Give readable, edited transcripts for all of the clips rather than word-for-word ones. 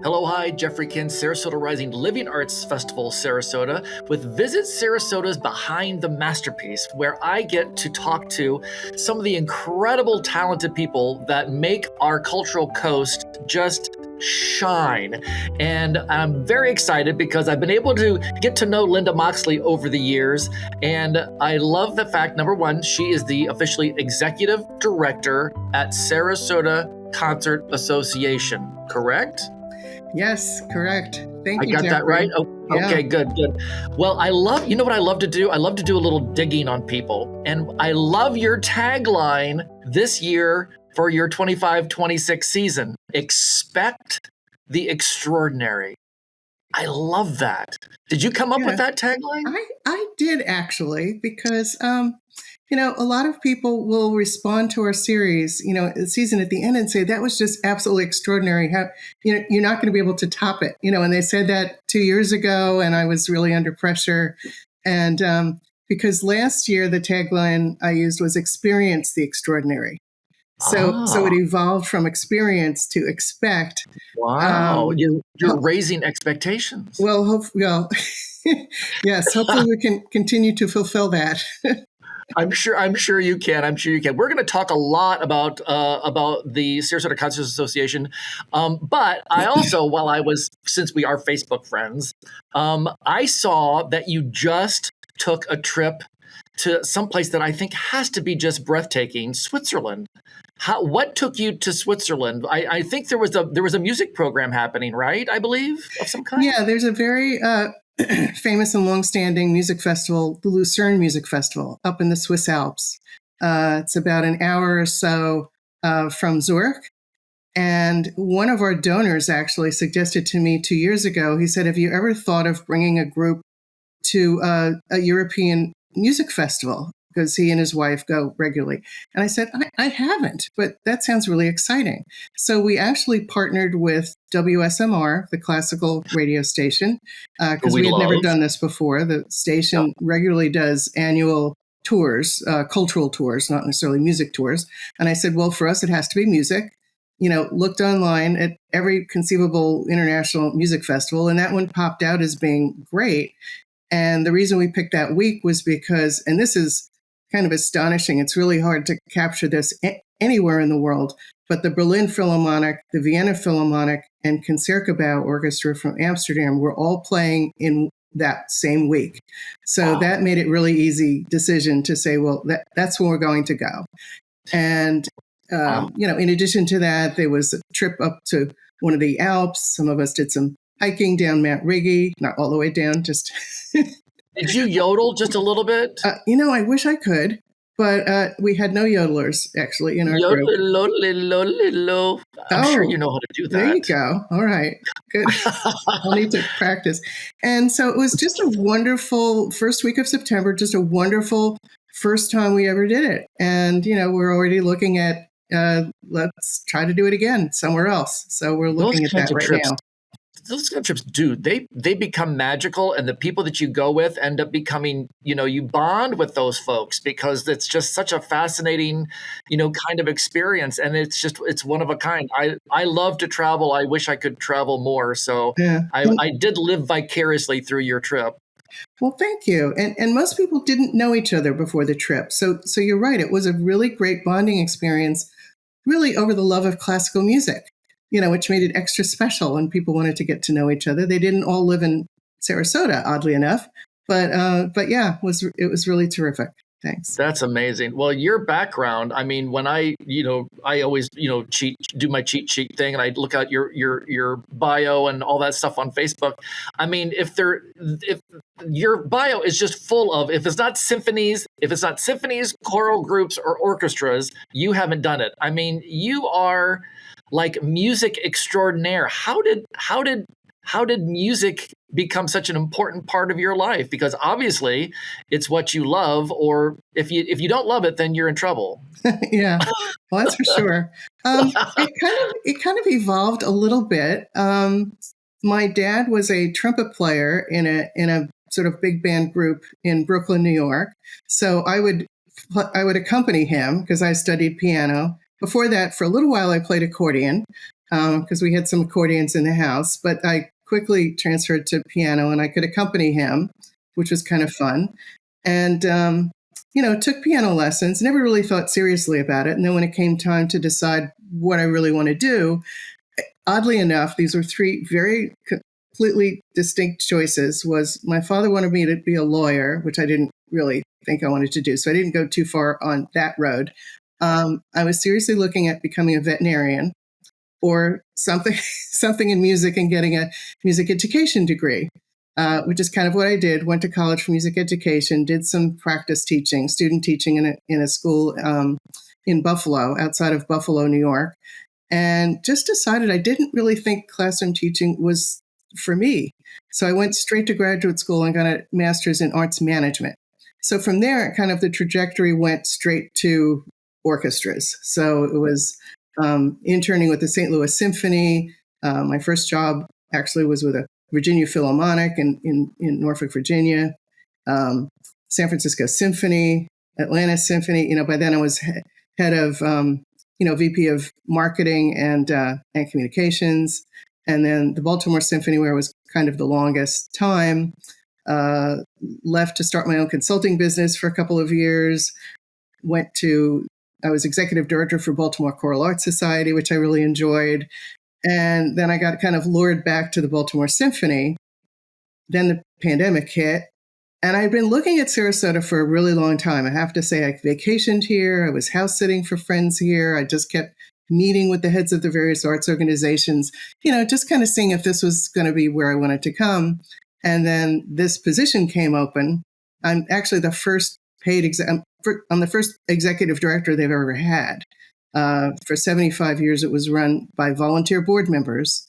Hello, hi, Jeffrey Kin, Sarasota Rising Living Arts Festival, Sarasota, with Visit Sarasota's Behind the Masterpiece, where I get to talk to some of the incredible, talented people that make our cultural coast just shine. And I'm very excited because I've been able to get to know Linda Moxley over the years. And I love the fact, number one, she is the officially Executive Director at Sarasota Concert Association, correct? Yes, correct. Thank you, I got that right? Oh, Yeah. Okay, good. Well, you know what I love to do? I love to do a little digging on people. And I love your tagline this year for your 25-26 season. Expect the extraordinary. I love that. Did you come up with that tagline? I did actually, because a lot of people will respond to our series, the season at the end, and say that was just absolutely extraordinary. How you're not going to be able to top it, and they said that 2 years ago, and I was really under pressure, and because last year the tagline I used was "Experience the extraordinary." So it evolved from experience to expect. Wow, you're raising expectations. Well, yes. Hopefully, we can continue to fulfill that. I'm sure you can. We're going to talk a lot about the Sarasota Concert Association, but I also, since we are Facebook friends, I saw that you just took a trip to someplace that I think has to be just breathtaking, Switzerland. What took you to Switzerland? I think there was a music program happening, right? I believe, of some kind. Yeah, there's a very famous and longstanding music festival, the Lucerne Music Festival, up in the Swiss Alps. It's about an hour or so from Zurich. And one of our donors actually suggested to me 2 years ago, he said, have you ever thought of bringing a group to a European music festival? Because he and his wife go regularly. And I said, I haven't, but that sounds really exciting. So we actually partnered with WSMR, the classical radio station, because we had never done this before. The station regularly does annual tours, cultural tours, not necessarily music tours. And I said, well, for us, it has to be music. Looked online at every conceivable international music festival, and that one popped out as being great. And the reason we picked that week was because, and this is kind of astonishing, it's really hard to capture this anywhere in the world, but the Berlin Philharmonic, the Vienna Philharmonic, and Concertgebouw Orchestra from Amsterdam were all playing in that same week. So that made it really easy decision to say, well, that's where we're going to go. And, in addition to that, there was a trip up to one of the Alps. Some of us did some hiking down Mount Rigi, not all the way down, just... Did you yodel just a little bit? I wish I could, but we had no yodelers actually in our group. I'm sure you know how to do that. There you go. All right, good. I'll need to practice. And so it was just a wonderful first week of September, just a wonderful first time we ever did it. And, we're already looking at, let's try to do it again somewhere else. So we're looking at that right now. Those kind of trips, dude, they become magical, and the people that you go with end up becoming, you bond with those folks because it's just such a fascinating, kind of experience. And it's one of a kind. I love to travel. I wish I could travel more. So I did live vicariously through your trip. Well, thank you. And most people didn't know each other before the trip. So you're right. It was a really great bonding experience, really over the love of classical music. Which made it extra special when people wanted to get to know each other. They didn't all live in Sarasota, oddly enough, but yeah, it was really terrific. Thanks. That's amazing. Well, your background, I mean, when I always, do my cheat sheet thing, and I look at your bio and all that stuff on Facebook. I mean, if your bio is just full of, if it's not symphonies, choral groups, or orchestras, you haven't done it. I mean, you are like music extraordinaire. How did music become such an important part of your life? Because obviously it's what you love, or if you don't love it, then you're in trouble. Yeah, well, that's for sure. It kind of evolved a little bit. My dad was a trumpet player in a sort of big band group in Brooklyn, New York. So I would accompany him because I studied piano. Before that, for a little while, I played accordion. because we had some accordions in the house. But I quickly transferred to piano, and I could accompany him, which was kind of fun. And took piano lessons. Never really thought seriously about it. And then when it came time to decide what I really want to do, oddly enough, these were three very completely distinct choices. Was my father wanted me to be a lawyer, which I didn't really think I wanted to do. So I didn't go too far on that road. I was seriously looking at becoming a veterinarian or something in music and getting a music education degree, which is kind of what I did. Went to college for music education, did some practice teaching, student teaching in a school in Buffalo, outside of Buffalo, New York, and just decided I didn't really think classroom teaching was for me. So I went straight to graduate school and got a master's in arts management. So from there, kind of the trajectory went straight to orchestras. So it was interning with the St. Louis Symphony. My first job actually was with a Virginia Philharmonic in Norfolk, Virginia, San Francisco Symphony, Atlanta Symphony. By then I was head of, VP of marketing and communications. And then the Baltimore Symphony, where I was kind of the longest time, left to start my own consulting business for a couple of years. I was executive director for Baltimore Choral Arts Society, which I really enjoyed. And then I got kind of lured back to the Baltimore Symphony. Then the pandemic hit. And I'd been looking at Sarasota for a really long time. I have to say, I vacationed here. I was house sitting for friends here. I just kept meeting with the heads of the various arts organizations, just kind of seeing if this was going to be where I wanted to come. And then this position came open. I'm actually the first I'm the first executive director they've ever had. For 75 years, it was run by volunteer board members.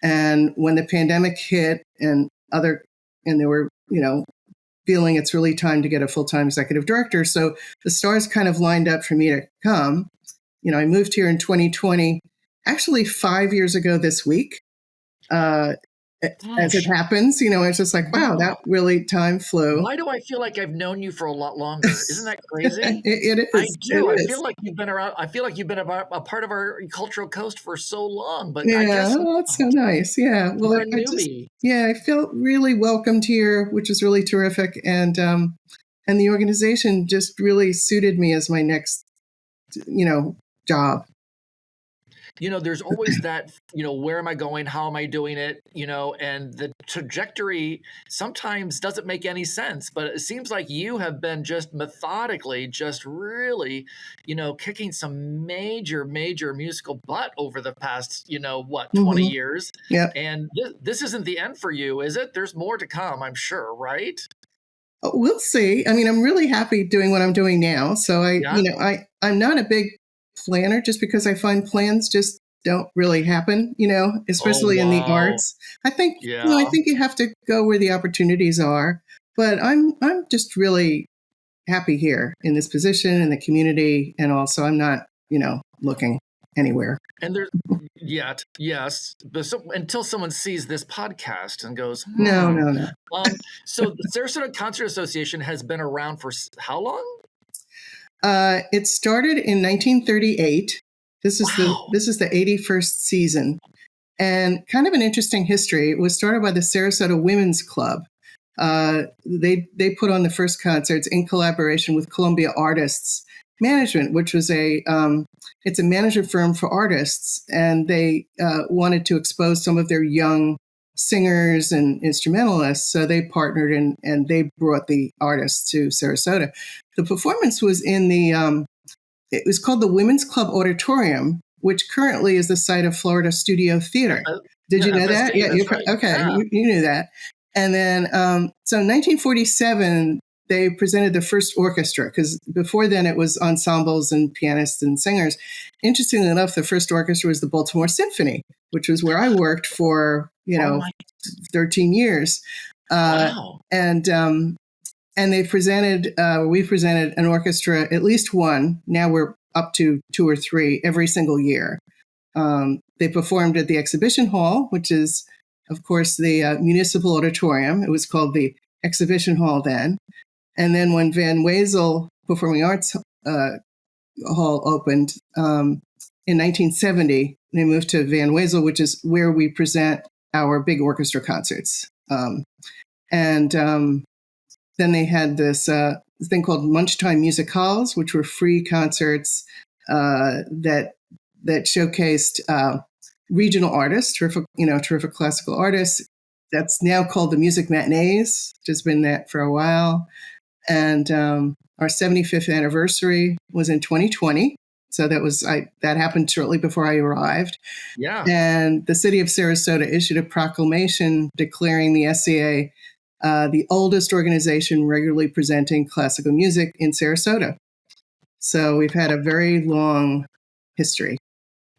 And when the pandemic hit and they were, feeling it's really time to get a full-time executive director. So the stars kind of lined up for me to come. I moved here in 2020, actually 5 years ago this week. As it happens, it's just like, wow, that really time flew. Why do I feel like I've known you for a lot longer? Isn't that crazy? It is. I do. I feel like you've been around. I feel like you've been a part of our cultural coast for so long. But yeah, I guess that's so nice. Yeah, well, I felt really welcomed here, which is really terrific, and the organization just really suited me as my next, job. There's always that, where am I going? How am I doing it? And the trajectory sometimes doesn't make any sense, but it seems like you have been just methodically, just really, kicking some major, major musical butt over the past, 20 years. Yeah. And this isn't the end for you, is it? There's more to come, I'm sure, right? We'll see. I mean, I'm really happy doing what I'm doing now. So I'm not a big planner, just because I find plans just don't really happen, especially in the arts. I think, I think you have to go where the opportunities are, but I'm just really happy here in this position in the community. And also I'm not, looking anywhere. And there's yes, but until someone sees this podcast and goes, No. So the Sarasota Concert Association has been around for how long? It started in 1938. This is the 81st season, and kind of an interesting history. It was started by the Sarasota Women's Club. They put on the first concerts in collaboration with Columbia Artists Management, which was it's a management firm for artists, and they wanted to expose some of their young singers and instrumentalists. So they partnered and they brought the artists to Sarasota. The performance was in it was called the Women's Club Auditorium, which currently is the site of Florida Studio Theater. Did you know that? Yeah, right. Okay, yeah. You knew that. And then, so in 1947, they presented the first orchestra, because before then it was ensembles and pianists and singers. Interestingly enough, the first orchestra was the Baltimore Symphony, which was where I worked for, 13 years. Wow. And we presented an orchestra, at least one. Now we're up to 2 or 3 every single year. They performed at the Exhibition Hall, which is, of course, the Municipal Auditorium. It was called the Exhibition Hall then. And then when Van Wezel Performing Arts Hall opened in 1970, they moved to Van Wezel, which is where we present our big orchestra concerts. And then they had this thing called Lunchtime Music Halls, which were free concerts that showcased regional artists, terrific classical artists. That's now called the Music Matinees, which has been that for a while. And our 75th anniversary was in 2020. So that happened shortly before I arrived. Yeah. And the city of Sarasota issued a proclamation declaring the SCA the oldest organization regularly presenting classical music in Sarasota. So we've had a very long history.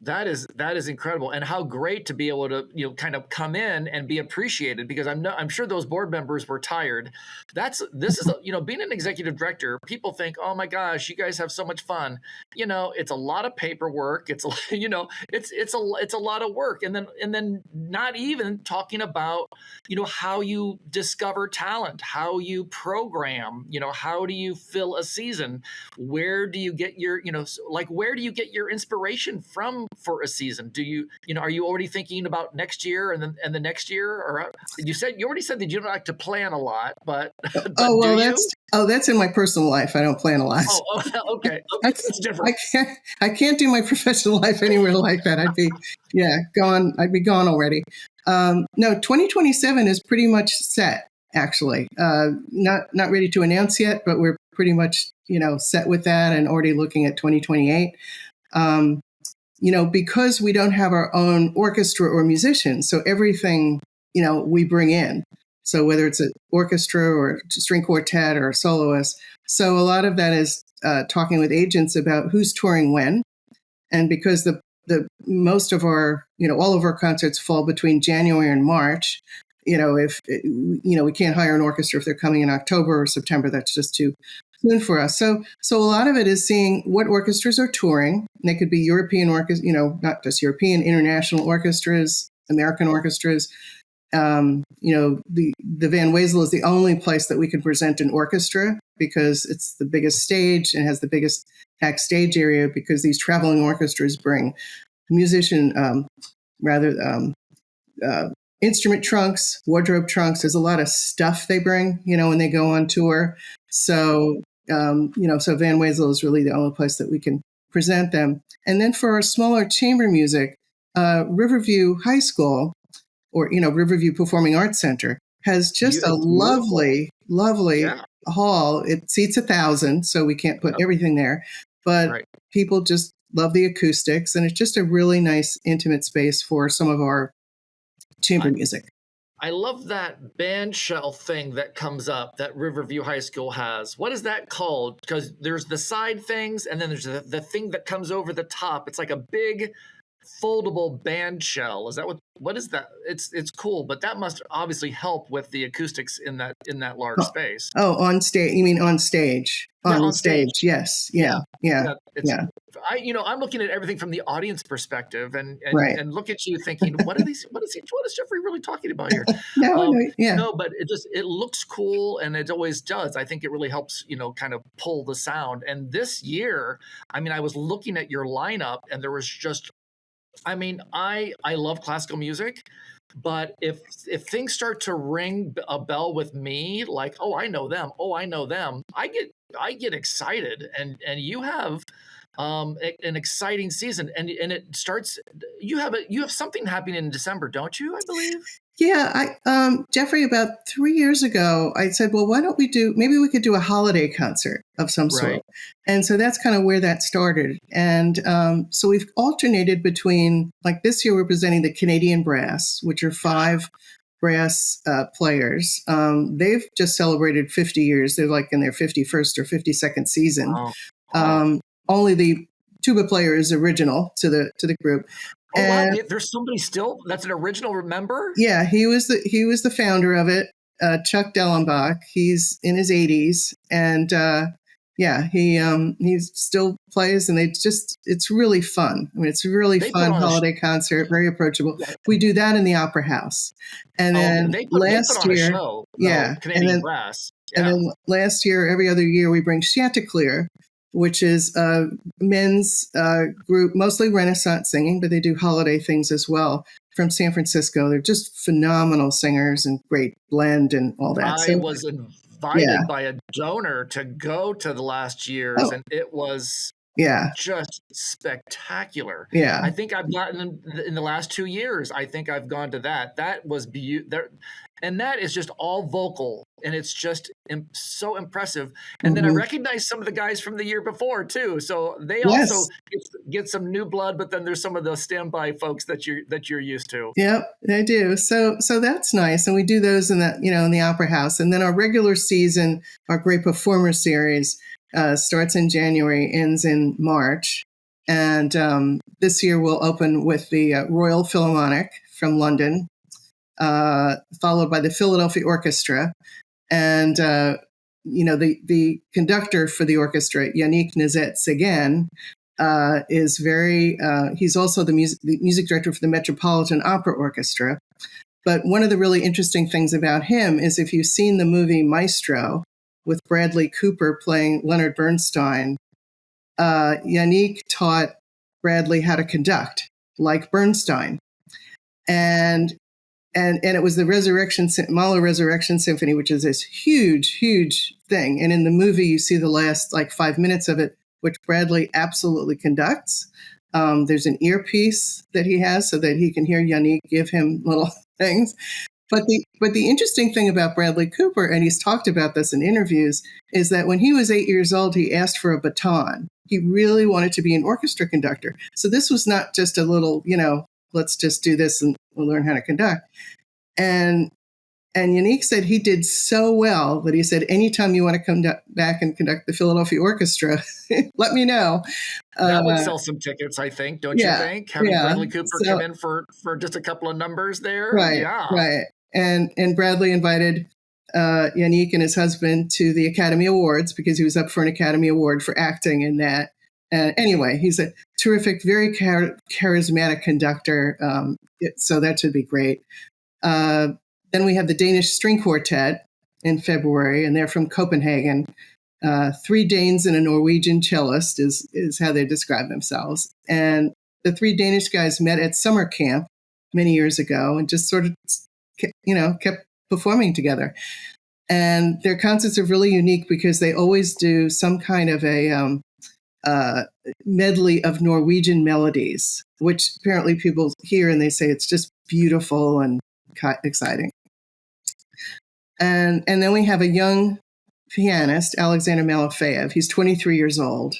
That is incredible, and how great to be able to kind of come in and be appreciated, because I'm sure those board members were tired. This is being an executive director. People think, oh my gosh, you guys have so much fun. It's a lot of paperwork. It's it's a lot of work, and then not even talking about how you discover talent, how you program, how do you fill a season, where do you get your where do you get your inspiration from for a season? Do you are you already thinking about next year and then the next year? Or you already said that you don't like to plan a lot, but that's in my personal life. I don't plan a lot. Okay, that's different. I can't do my professional life anywhere like that. I'd be gone. I'd be gone already. No, 2027 is pretty much set. Actually, not ready to announce yet, but we're pretty much set with that and already looking at 2028. Because we don't have our own orchestra or musicians, so everything, we bring in. So whether it's an orchestra or string quartet or soloist, so a lot of that is talking with agents about who's touring when, and because the most of our, all of our concerts fall between January and March. If we can't hire an orchestra if they're coming in October or September, that's just too soon for us. So a lot of it is seeing what orchestras are touring. And they could be European orchestras, not just European, international orchestras, American orchestras. The Van Wezel is the only place that we can present an orchestra because it's the biggest stage and has the biggest backstage area, because these traveling orchestras bring musician, instrument trunks, wardrobe trunks. There's a lot of stuff they bring, when they go on tour. So, so Van Wezel is really the only place that we can present them. And then for our smaller chamber music, Riverview High School, or, Riverview Performing Arts Center, has just a lovely hall. It seats 1,000, so we can't put everything there. But people just love the acoustics, and it's just a really nice, intimate space for some of our chamber music. I love that band shell thing that comes up that Riverview High School has. What is that called? Because there's the side things, and then there's the thing that comes over the top. It's like a big foldable band shell. Is that what is that? It's cool, but that must obviously help with the acoustics in that large space. Oh, on stage. You mean on stage? On stage. Yes. Yeah. I'm looking at everything from the audience perspective, and look at you thinking, what is Jeffrey really talking about here? No, but it looks cool, and it always does. I think it really helps, kind of pull the sound. And this year, I was looking at your lineup, and there was just, I love classical music. But if things start to ring a bell with me, like, oh, I know them, I get excited, and you have an exciting season, and it starts. You have something happening in December, don't you? I believe. Yeah, Jeffrey, about 3 years ago, I said, well, why don't maybe we could do a holiday concert of some sort. And so that's kind of where that started. And so we've alternated between, like this year, we're presenting the Canadian Brass, which are 5 brass players. They've just celebrated 50 years. They're like in their 51st or 52nd season. Wow. Only the tuba player is original to the group. Oh, wow. There's somebody still that's an original member? Yeah, he was the founder of it, Chuck Dellenbach. He's in his 80s, and he still plays, and it's really fun. It's a really fun holiday concert, very approachable. Yeah. We do that in the Opera House, and then last year, Canadian Brass. Yeah. And then last year, every other year, we bring Chanticleer, which is a men's group, mostly Renaissance singing, but they do holiday things as well, from San Francisco. They're just phenomenal singers and great blend and all that. I So, was yeah. invited by a donor to go to the last year's, Oh, and it was yeah. just spectacular. Yeah. I think I've gotten in the last 2 years. I think I've gone to that. That was beautiful, and that is just all vocal, and it's just so impressive. And then I Mm-hmm. recognize some of the guys from the year before too. So they also Yes. get some new blood, but then there's some of the standby folks that you're used to. Yep, they do. So that's nice, and we do those in the Opera House, and then our regular season, our Great Performer Series, starts in January, ends in March, and this year we'll open with the Royal Philharmonic from London, followed by the Philadelphia Orchestra, and the conductor for the orchestra, Yannick Nézet-Séguin, is very. He's also the music director for the Metropolitan Opera Orchestra. But one of the really interesting things about him is if you've seen the movie Maestro with Bradley Cooper playing Leonard Bernstein, Yannick taught Bradley how to conduct like Bernstein, and it was the Mahler Resurrection Symphony, which is this huge thing. And in the movie, you see the last 5 minutes of it, which Bradley absolutely conducts. There's an earpiece that he has so that he can hear Yannick give him little things. But the interesting thing about Bradley Cooper, and he's talked about this in interviews, is that when he was 8 years old, he asked for a baton. He really wanted to be an orchestra conductor. So this was not just a little, let's just do this and we'll learn how to conduct. And Yannick said he did so well that he said, anytime you want to come back and conduct the Philadelphia Orchestra, let me know. That would sell some tickets, I think, don't you think? Having Bradley Cooper come in for just a couple of numbers there. Right, right. And Bradley invited Yannick and his husband to the Academy Awards because he was up for an Academy Award for acting in that. Anyway, he's a terrific, very charismatic conductor. So that should be great. Then we have the Danish String Quartet in February, and they're from Copenhagen. 3 Danes and a Norwegian cellist is how they describe themselves. And the 3 Danish guys met at summer camp many years ago and just sort of, kept performing together. And their concerts are really unique because they always do some kind of a medley of Norwegian melodies, which apparently people hear and they say it's just beautiful and exciting. And then we have a young pianist, Alexander Malofeyev. He's 23 years old.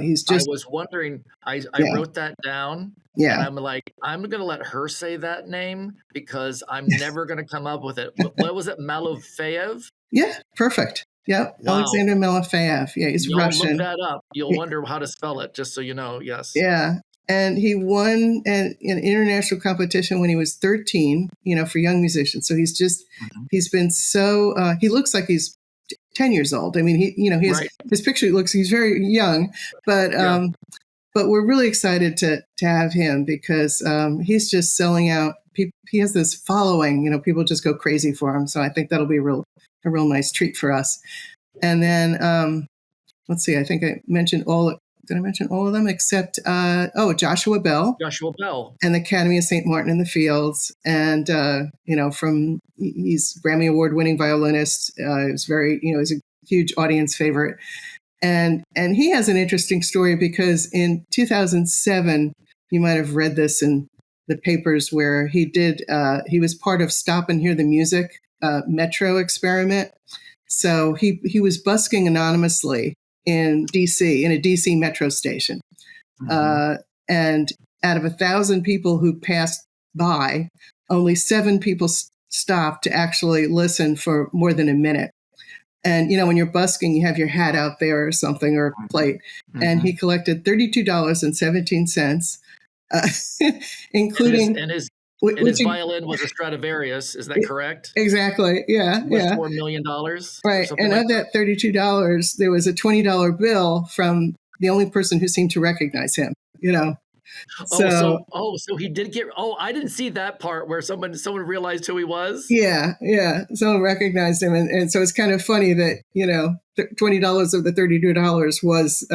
He's just. I was wondering. I wrote that down. Yeah. And I'm like, I'm going to let her say that name because I'm never going to come up with it. What was it? Malofeyev? Yeah. Perfect. Yep. Wow. Alexander Malofeyev. Yeah. He's Russian. Look that up. You'll wonder how to spell it, just so you know. Yes. Yeah. And he won an international competition when he was 13, for young musicians. So he's been so, he looks like he's 10 years old. I mean, his picture he's very young, but we're really excited to have him because he's just selling out. He has this following, people just go crazy for him. So I think that'll be a real nice treat for us. And then, let's see, I think I mentioned did I mention all of them except, Joshua Bell. Joshua Bell. And the Academy of St. Martin in the Fields. And, he's Grammy Award winning violinist. He's very, he's a huge audience favorite. And he has an interesting story because in 2007, you might have read this in the papers where he was part of Stop and Hear the Music Metro experiment. So he was busking anonymously in DC, in a DC metro station. Mm-hmm. And out of 1,000 people who passed by, only 7 people stopped to actually listen for more than a minute. And, when you're busking, you have your hat out there or something, or a plate. Mm-hmm. And he collected $32.17, including... And his violin was a Stradivarius. Is that correct? Exactly. Yeah. Worth $4 million. Right. And of that $32, there was a $20 bill from the only person who seemed to recognize him, So So he did get. Oh, I didn't see that part where someone realized who he was. yeah, someone recognized him, and so it's kind of funny that $20 of the $32 was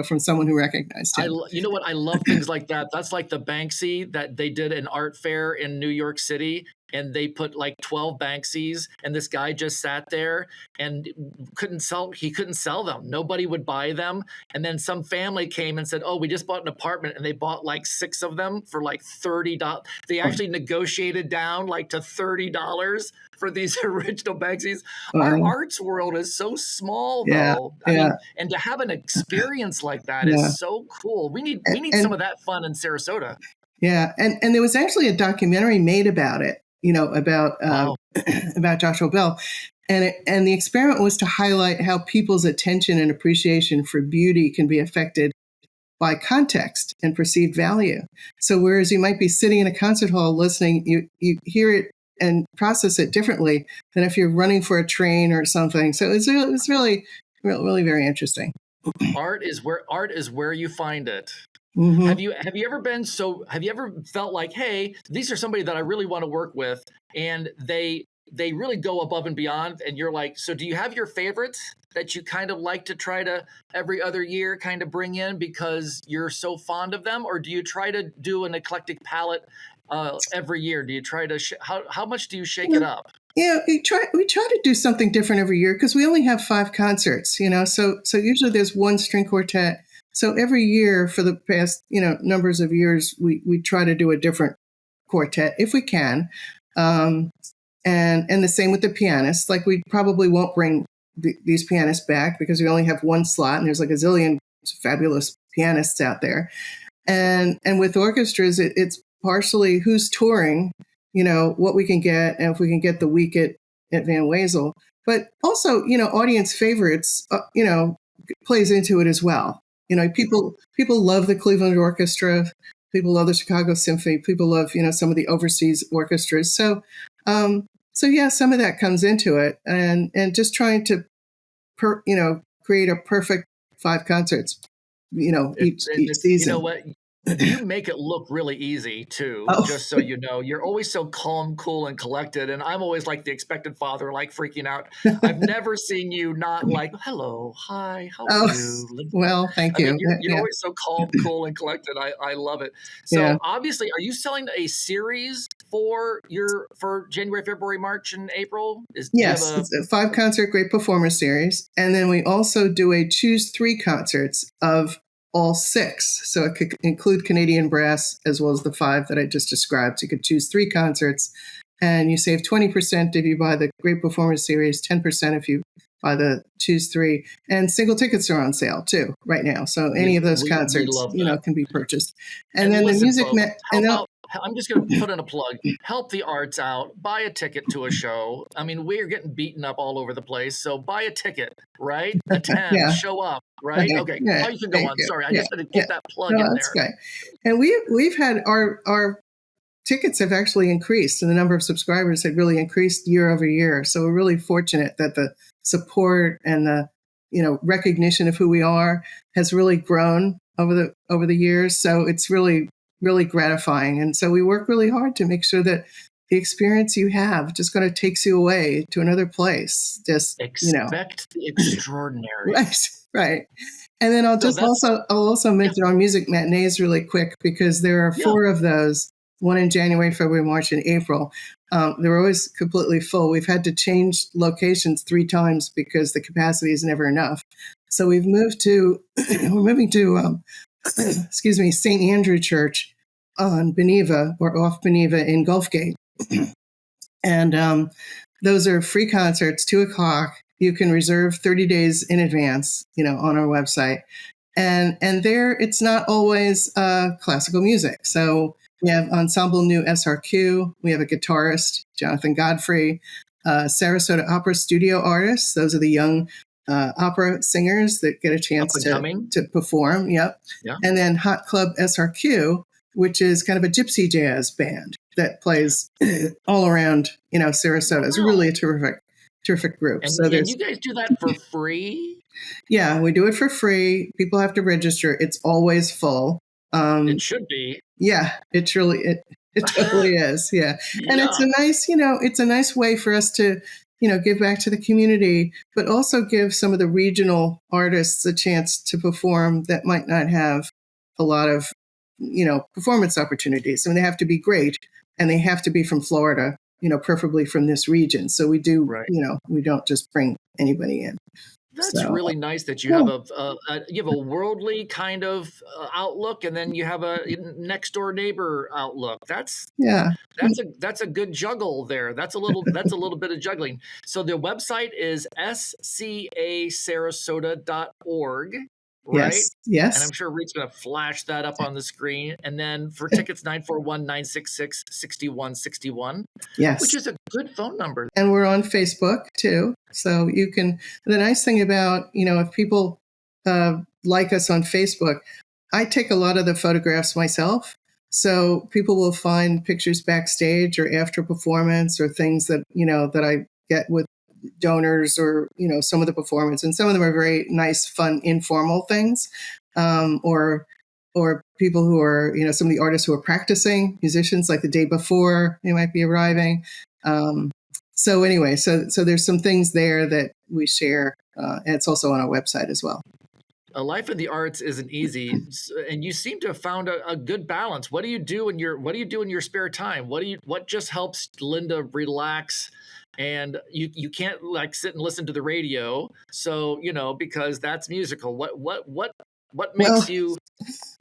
from someone who recognized him. You know what? I love things like that. That's like the Banksy that they did an art fair in New York City, and they put like 12 Banksies, and this guy just sat there and he couldn't sell them. Nobody would buy them. And then some family came and said, "Oh, we just bought an apartment," and they bought like 6 of them for like $30. They actually negotiated down like to $30 for these original Banksies. Our arts world is so small, though. I mean, and to have an experience like that is so cool. We need some of that fun in Sarasota. Yeah, and there was actually a documentary made about it, about Joshua Bell, and the experiment was to highlight how people's attention and appreciation for beauty can be affected by context and perceived value. So whereas you might be sitting in a concert hall listening, you hear it and process it differently than if you're running for a train or something. So it's really very interesting. Art is where you find it. Mm-hmm. Have you ever felt like, hey, these are somebody that I really want to work with, and they really go above and beyond, and you're like, so do you have your favorites that you kind of like to try to every other year kind of bring in because you're so fond of them, or do you try to do an eclectic palette every year? Do you try to how much do you shake it up? Yeah, we try to do something different every year because we only have 5 concerts, so usually there's one string quartet. So every year for the past, numbers of years, we try to do a different quartet if we can. And the same with the pianists. Like we probably won't bring these pianists back because we only have one slot and there's like a zillion fabulous pianists out there. And with orchestras, it's partially who's touring, what we can get, and if we can get the week at Van Wezel. But also, audience favorites, plays into it as well. People love the Cleveland Orchestra. People love the Chicago Symphony. People love, some of the overseas orchestras. So yeah, some of that comes into it, and just trying to, create a perfect 5 concerts, each season. You know what? You make it look really easy too, just so you know. You're always so calm, cool, and collected, and I'm always like the expected father, like freaking out. I've never seen you not like, hello, hi, how are you? Well, thank you. I mean, you're always so calm, cool, and collected. I love it. So obviously, are you selling a series for January, February, March, and April? Yes, it's a 5 concert Great Performer series, and then we also do a choose 3 concerts of all 6. So it could include Canadian brass as well as the 5 that I just described. So you could choose 3 concerts, and you save 20% if you buy the Great Performance Series, 10% if you buy the choose 3. And single tickets are on sale too right now. So any of those concerts, can be purchased. And then listen, the music. folks, I'm just going to put in a plug. Help the arts out. Buy a ticket to a show. I mean, we're getting beaten up all over the place. So buy a ticket, right? Attend, show up, right? Okay. Oh, you can go on. Sorry, I just had to get that plug in that's there. Okay. And we've had our tickets have actually increased, and the number of subscribers had really increased year over year. So we're really fortunate that the support and the recognition of who we are has really grown over the years. So it's really gratifying. And so we work really hard to make sure that the experience you have just kind of takes you away to another place. Just expect the extraordinary. Right. And then I'll also mention our music matinees really quick because there are 4 of those. One in January, February, March, and April. They're always completely full. We've had to change locations 3 times because the capacity is never enough. So we're moving to St. Andrew Church on Beneva or off Beneva in Gulfgate. And those are free concerts, 2:00. You can reserve 30 days in advance, on our website. And there, it's not always classical music. So we have Ensemble New SRQ. We have a guitarist, Jonathan Godfrey, Sarasota Opera Studio artists. Those are the young opera singers that get a chance to perform. Yep. Yeah. And then Hot Club SRQ, which is kind of a gypsy jazz band that plays all around, Sarasota. It's really a terrific group. And you guys do that for free? Yeah, we do it for free. People have to register. It's always full. It should be. Yeah, it totally is. Yeah. And it's Yeah. it's a nice way for us to, give back to the community, but also give some of the regional artists a chance to perform that might not have a lot of, performance opportunities. I mean, they have to be great and they have to be from Florida, preferably from this region. So we do, Right. we don't just bring anybody in. That's So, really nice that you yeah. have a worldly kind of outlook, and then you have a next door neighbor outlook. Yeah. That's a good juggle there. That's a little bit of juggling. So the website is scasarasota.org, right? Yes. Yes. And I'm sure Reed's going to flash that up on the screen. And then for tickets, 941-966-6161, Yes. which is a good phone number. And we're on Facebook too. So you can, the nice thing about, if people like us on Facebook, I take a lot of the photographs myself. So people will find pictures backstage or after performance or things that, that I get with donors or, some of the performance. And some of them are very nice, fun, informal things. Or people who are, some of the artists who are practicing, musicians, like the day before they might be arriving. So anyway, so there's some things there that we share, and it's also on our website as well. A life in the arts isn't easy, and you seem to have found a good balance. What do you do in your spare time? What just helps Linda relax? And you can't like sit and listen to the radio, so because that's musical. What makes you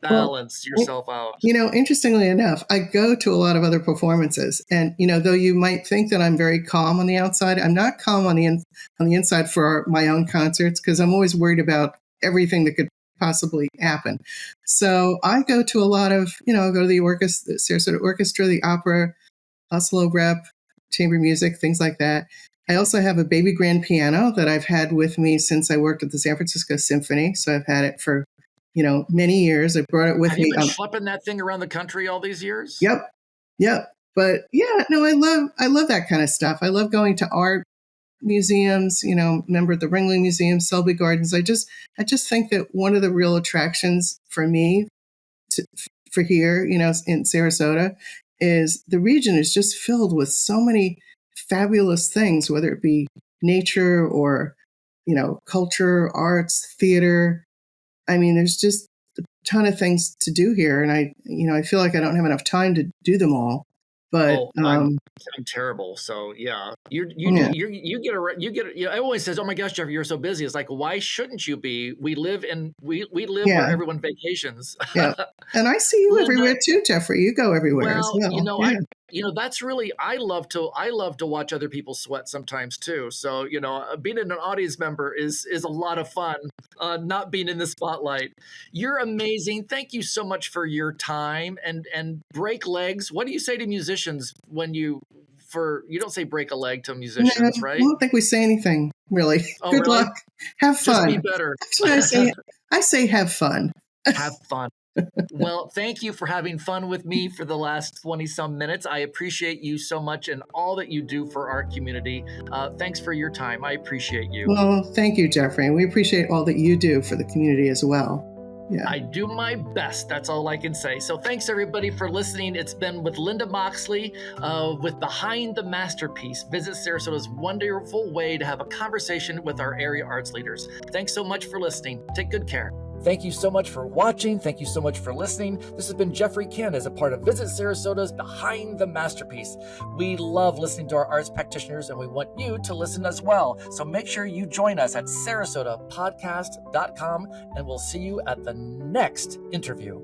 balance yourself out? Interestingly enough, I go to a lot of other performances, and though you might think that I'm very calm on the outside, I'm not calm on the inside for my own concerts because I'm always worried about everything that could possibly happen. So I go to a lot of, I go to the orchestra, the Sarasota Orchestra, the opera, Oslo Rep, chamber music, things like that. I also have a baby grand piano that I've had with me since I worked at the San Francisco Symphony. So I've had it for, many years. I brought it with me. Have you been schlepping that thing around the country all these years? Yep. But yeah, no, I love that kind of stuff. I love going to art museums, member of the Ringling Museum, Selby Gardens. I just think that one of the real attractions for me for here, in Sarasota, is the region is just filled with so many fabulous things, whether it be nature or, culture, arts, theater. I mean, there's just a ton of things to do here. And I feel like I don't have enough time to do them all. But I'm terrible. So yeah, you get everyone says, "Oh my gosh, Jeffrey, you're so busy." It's like, why shouldn't you be? We live where everyone vacations. Yeah, and I see you everywhere too, Jeffrey. You go everywhere as well. That's really I love to watch other people sweat sometimes too. So being an audience member is a lot of fun. Not being in the spotlight. You're amazing. Thank you so much for your time and break legs. What do you say to musicians when you don't say break a leg to musicians, right? I don't think we say anything really. Oh, Good really? luck. Have fun. Just be better. That's what I say. I say have fun. Have fun. Well, thank you for having fun with me for the last 20-some minutes. I appreciate you so much and all that you do for our community. Thanks for your time. I appreciate you. Well, thank you, Jeffrey. And we appreciate all that you do for the community as well. Yeah. I do my best. That's all I can say. So thanks, everybody, for listening. It's been with Linda Moxley with Behind the Masterpiece. Visit Sarasota's wonderful way to have a conversation with our area arts leaders. Thanks so much for listening. Take good care. Thank you so much for watching. Thank you so much for listening. This has been Jeffrey Ken as a part of Visit Sarasota's Behind the Masterpiece. We love listening to our arts practitioners, and we want you to listen as well. So make sure you join us at sarasotapodcast.com, and we'll see you at the next interview.